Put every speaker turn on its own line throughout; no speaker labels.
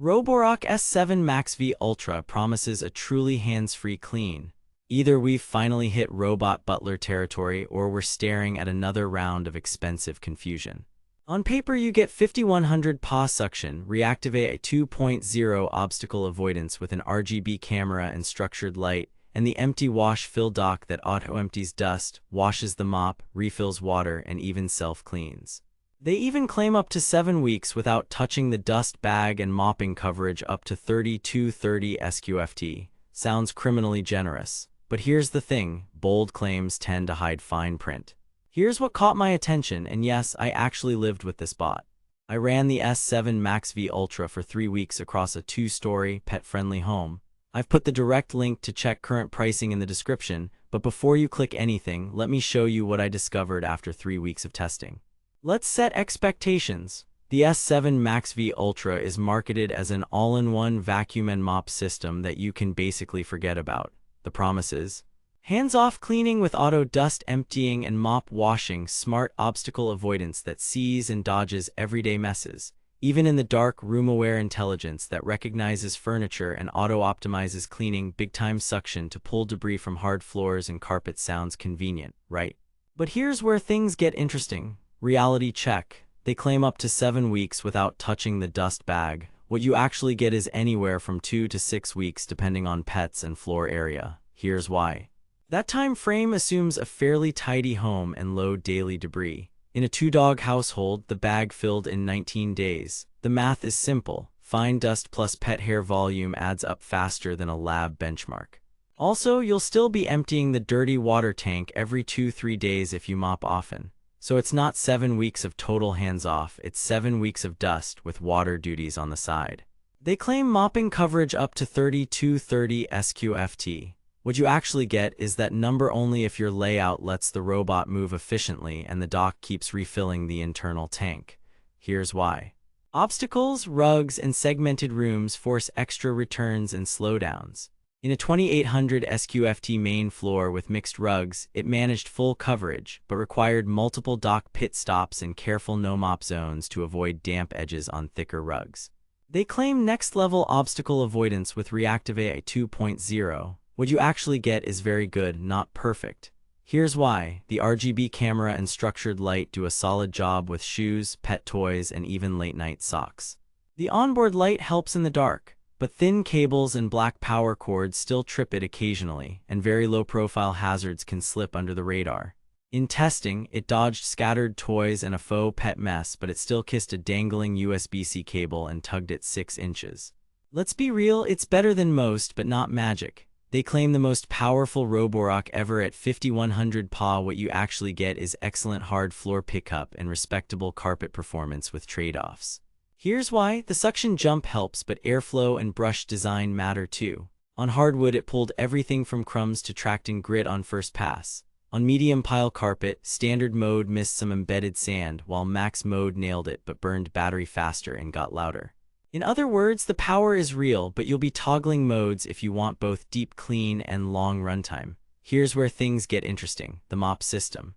Roborock S7 MaxV Ultra promises a truly hands-free clean. Either we've finally hit robot butler territory or we're staring at another round of expensive confusion. On paper, you get 5100 paw suction, reactivate a 2.0 obstacle avoidance with an RGB camera and structured light, and the empty wash fill dock that auto-empties dust, washes the mop, refills water, and even self-cleans. They even claim up to 7 weeks without touching the dust bag and mopping coverage up to 3230 SQFT. Sounds criminally generous. But here's the thing, bold claims tend to hide fine print. Here's what caught my attention, and yes, I actually lived with this bot. I ran the S7 MaxV Ultra for 3 weeks across a 2-story, pet-friendly home. I've put the direct link to check current pricing in the description, but before you click anything, let me show you what I discovered after 3 weeks of testing. Let's set expectations. The S7 MaxV Ultra is marketed as an all-in-one vacuum and mop system that you can basically forget about. The promises: hands-off cleaning with auto dust emptying and mop washing, smart obstacle avoidance that sees and dodges everyday messes, even in the dark, room-aware intelligence that recognizes furniture and auto-optimizes cleaning, big-time suction to pull debris from hard floors and carpet. Sounds convenient, right? But here's where things get interesting. Reality check. They claim up to 7 weeks without touching the dust bag. What you actually get is anywhere from 2 to 6 weeks depending on pets and floor area. Here's why. That time frame assumes a fairly tidy home and low daily debris. In a 2-dog household, the bag filled in 19 days. The math is simple. Fine dust plus pet hair volume adds up faster than a lab benchmark. Also, you'll still be emptying the dirty water tank every 2-3 days if you mop often. So it's not 7 weeks of total hands-off, it's 7 weeks of dust with water duties on the side. They claim mopping coverage up to 3230 SQFT. What you actually get is that number only if your layout lets the robot move efficiently and the dock keeps refilling the internal tank. Here's why. Obstacles, rugs, and segmented rooms force extra returns and slowdowns. In a 2800 SQFT main floor with mixed rugs, it managed full coverage, but required multiple dock pit stops and careful no-mop zones to avoid damp edges on thicker rugs. They claim next-level obstacle avoidance with Reactivate 2.0. What you actually get is very good, not perfect. Here's why. The RGB camera and structured light do a solid job with shoes, pet toys, and even late-night socks. The onboard light helps in the dark, but thin cables and black power cords still trip it occasionally, and very low-profile hazards can slip under the radar. In testing, it dodged scattered toys and a faux pet mess, but it still kissed a dangling USB-C cable and tugged it 6 inches. Let's be real, it's better than most, but not magic. They claim the most powerful Roborock ever at 5100 PA. What you actually get is excellent hard floor pickup and respectable carpet performance with trade-offs. Here's why. The suction jump helps, but airflow and brush design matter too. On hardwood, it pulled everything from crumbs to tracting grit on first pass. On medium pile carpet, standard mode missed some embedded sand, while max mode nailed it but burned battery faster and got louder. In other words, the power is real, but you'll be toggling modes if you want both deep clean and long runtime. Here's where things get interesting. The mop system.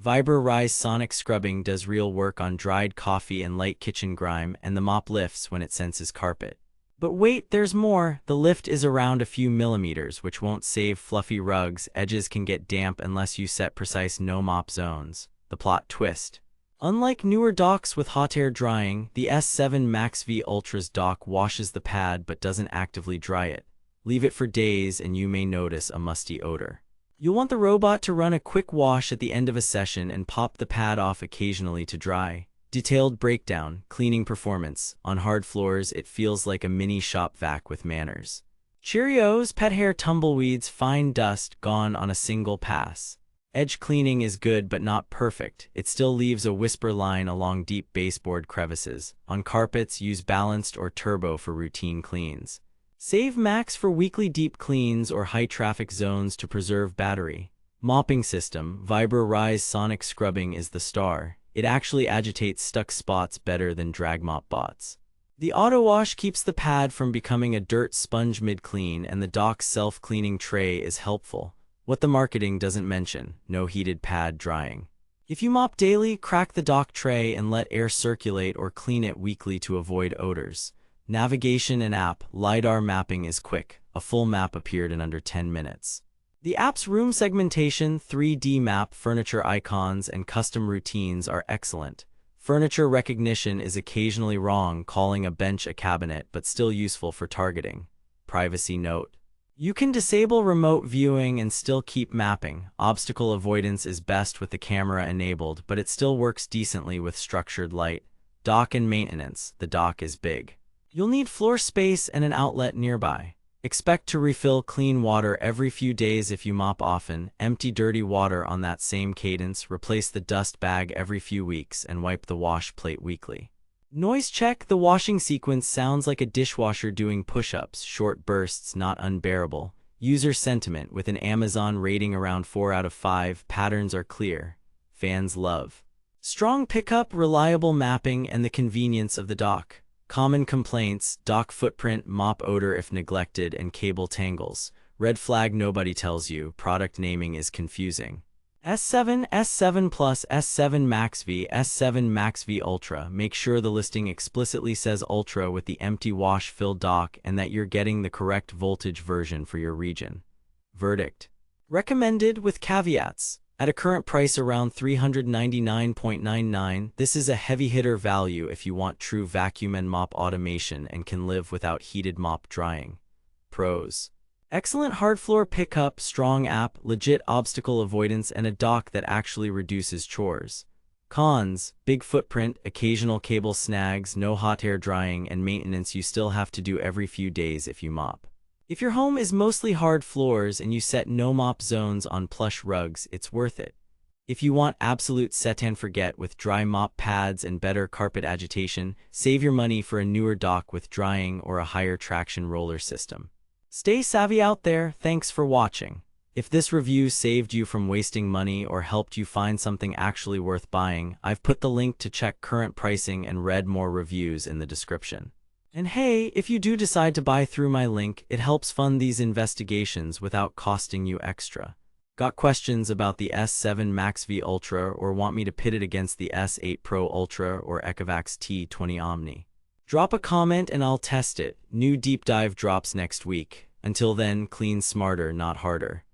Roborock Sonic Scrubbing does real work on dried coffee and light kitchen grime, and the mop lifts when it senses carpet. But wait, there's more. The lift is around a few millimeters, which won't save fluffy rugs. Edges can get damp unless you set precise no-mop zones. The plot twist. Unlike newer docks with hot air drying, the S7 MaxV Ultra's dock washes the pad but doesn't actively dry it. Leave it for days and you may notice a musty odor. You'll want the robot to run a quick wash at the end of a session and pop the pad off occasionally to dry. Detailed breakdown, cleaning performance. On hard floors, it feels like a mini shop vac with manners. Cheerios, pet hair, tumbleweeds, fine dust, gone on a single pass. Edge cleaning is good but not perfect. It still leaves a whisper line along deep baseboard crevices. On carpets, use balanced or turbo for routine cleans. Save max for weekly deep cleans or high-traffic zones to preserve battery. Mopping system. Roborock Sonic Scrubbing is the star. It actually agitates stuck spots better than drag mop bots. The auto wash keeps the pad from becoming a dirt sponge mid-clean, and the dock's self-cleaning tray is helpful. What the marketing doesn't mention: no heated pad drying. If you mop daily, crack the dock tray and let air circulate or clean it weekly to avoid odors. Navigation and app. LiDAR mapping is quick. A full map appeared in under 10 minutes. The app's room segmentation, 3D map, furniture icons, and custom routines are excellent. Furniture recognition is occasionally wrong, calling a bench a cabinet, but still useful for targeting. Privacy note. You can disable remote viewing and still keep mapping. Obstacle avoidance is best with the camera enabled, but it still works decently with structured light. Dock and maintenance. The dock is big. You'll need floor space and an outlet nearby. Expect to refill clean water every few days if you mop often. Empty dirty water on that same cadence. Replace the dust bag every few weeks and wipe the wash plate weekly. Noise check. The washing sequence sounds like a dishwasher doing push-ups. Short bursts, not unbearable. User sentiment. With an Amazon rating around 4 out of 5, patterns are clear. Fans love. Strong pickup, reliable mapping, and the convenience of the dock. Common complaints: dock footprint, mop odor if neglected, and cable tangles. Red flag: nobody tells you. Product naming is confusing. S7, S7 Plus, S7 MaxV, S7 MaxV Ultra. Make sure the listing explicitly says Ultra with the empty wash-filled dock and that you're getting the correct voltage version for your region. Verdict: recommended with caveats. At a current price around $399.99, this is a heavy-hitter value if you want true vacuum and mop automation and can live without heated mop drying. Pros: excellent hard floor pickup, strong app, legit obstacle avoidance, and a dock that actually reduces chores. Cons: big footprint, occasional cable snags, no hot air drying, and maintenance you still have to do every few days if you mop. If your home is mostly hard floors and you set no mop zones on plush rugs, it's worth it. If you want absolute set and forget with dry mop pads and better carpet agitation, save your money for a newer dock with drying or a higher traction roller system. Stay savvy out there. Thanks for watching. If this review saved you from wasting money or helped you find something actually worth buying, I've put the link to check current pricing and read more reviews in the description. And hey, if you do decide to buy through my link, it helps fund these investigations without costing you extra. Got questions about the S7 MaxV Ultra or want me to pit it against the S8 Pro Ultra or Ecovacs T20 Omni? Drop a comment and I'll test it. New deep dive drops next week. Until then, clean smarter, not harder.